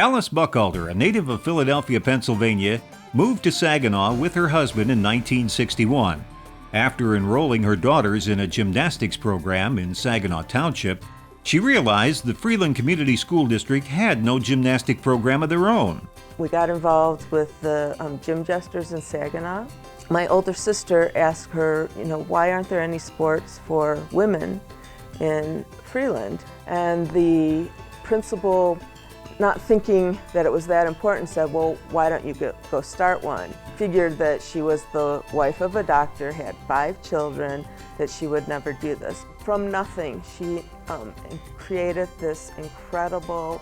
Alice Buchalter, a native of Philadelphia, Pennsylvania, moved to Saginaw with her husband in 1961. After enrolling her daughters in a gymnastics program in Saginaw Township, she realized the Freeland Community School District had no gymnastic program of their own. We got involved with the gym jesters in Saginaw. My older sister asked her, why aren't there any sports for women in Freeland? And the principal, not thinking that it was that important, said, well, why don't you go start one? Figured that she was the wife of a doctor, had 5 children, that she would never do this. From nothing, she created this incredible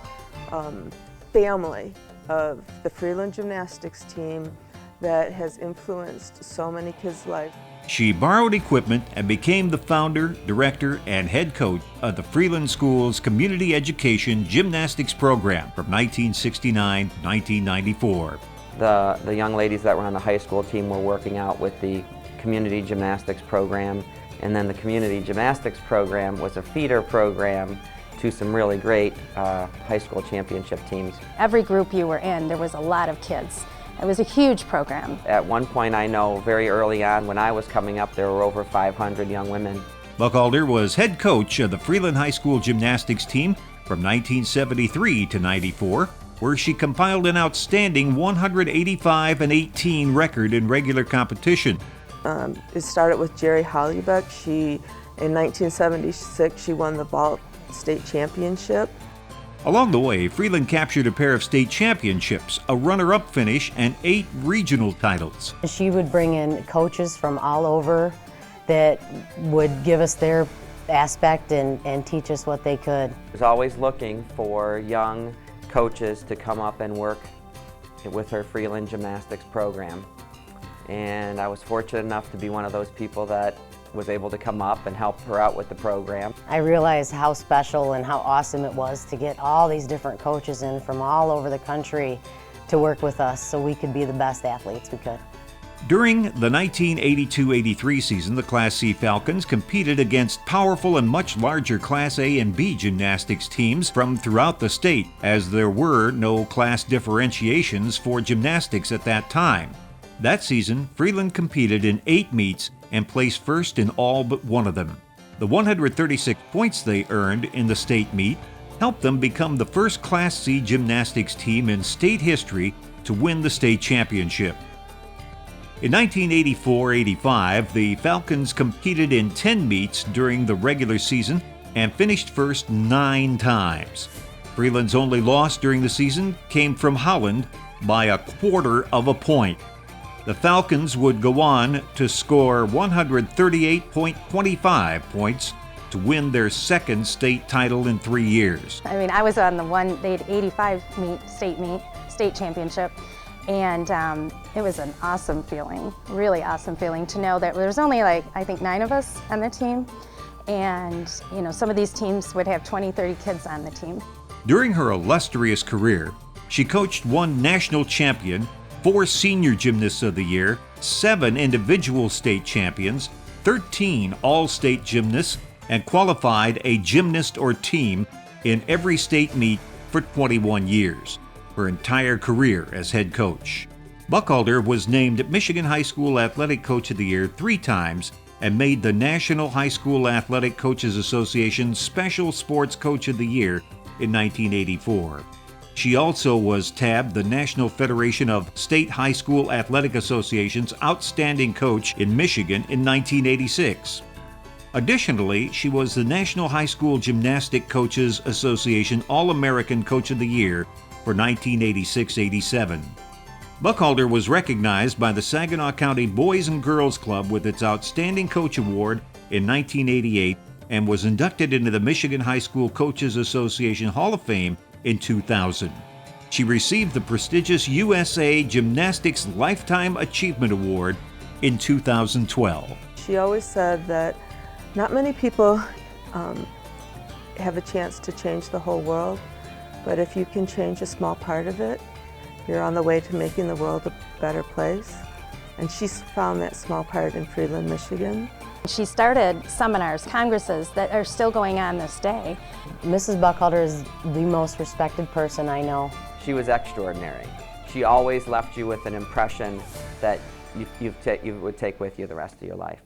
family of the Freeland gymnastics team that has influenced so many kids' lives. She borrowed equipment and became the founder, director, and head coach of the Freeland School's Community Education Gymnastics Program from 1969 to 1994. The young ladies that were on the high school team were working out with the Community Gymnastics Program, and then the Community Gymnastics Program was a feeder program to some really great high school championship teams. Every group you were in, there was a lot of kids. It was a huge program. At one point, I know very early on when I was coming up, there were over 500 young women. Buchalter was head coach of the Freeland High School gymnastics team from 1973 to 94, where she compiled an outstanding 185-18 record in regular competition. It started with Jerry Hollybeck. In 1976, she won the vault state championship. Along the way, Freeland captured a pair of state championships, a runner-up finish, and 8 regional titles. She would bring in coaches from all over that would give us their aspect and teach us what they could. I was always looking for young coaches to come up and work with her Freeland gymnastics program. And I was fortunate enough to be one of those people that was able to come up and help her out with the program. I realized how special and how awesome it was to get all these different coaches in from all over the country to work with us so we could be the best athletes we could. During the 1982-83 season, the Class C Falcons competed against powerful and much larger Class A and B gymnastics teams from throughout the state, as there were no class differentiations for gymnastics at that time. That season, Freeland competed in 8 meets and placed first in all but one of them. The 136 points they earned in the state meet helped them become the first Class C gymnastics team in state history to win the state championship. In 1984-85, the Falcons competed in 10 meets during the regular season and finished first 9 times. Freeland's only loss during the season came from Hammond by 1/4 of a point. The Falcons would go on to score 138.25 points to win their second state title in 3 years. I was on the 85 state championship, and it was an awesome feeling, really awesome feeling to know that there was only 9 of us on the team, and some of these teams would have 20, 30 kids on the team. During her illustrious career, she coached 1 national champion, 4 senior gymnasts of the year, 7 individual state champions, 13 all-state gymnasts, and qualified a gymnast or team in every state meet for 21 years, her entire career as head coach. Buchalter was named Michigan High School Athletic Coach of the Year 3 times and made the National High School Athletic Coaches Association Special Sports Coach of the Year in 1984. She also was tabbed the National Federation of State High School Athletic Association's Outstanding Coach in Michigan in 1986. Additionally, she was the National High School Gymnastic Coaches Association All-American Coach of the Year for 1986-87. Buchalter was recognized by the Saginaw County Boys and Girls Club with its Outstanding Coach Award in 1988 and was inducted into the Michigan High School Coaches Association Hall of Fame in 2000. She received the prestigious USA Gymnastics Lifetime Achievement Award in 2012. She always said that not many people have a chance to change the whole world, but if you can change a small part of it, you're on the way to making the world a better place. And she's found that small part in Freeland, Michigan. She started seminars, congresses that are still going on this day. Mrs. Buchalter is the most respected person I know. she was extraordinary. She always left you with an impression that you would take with you the rest of your life.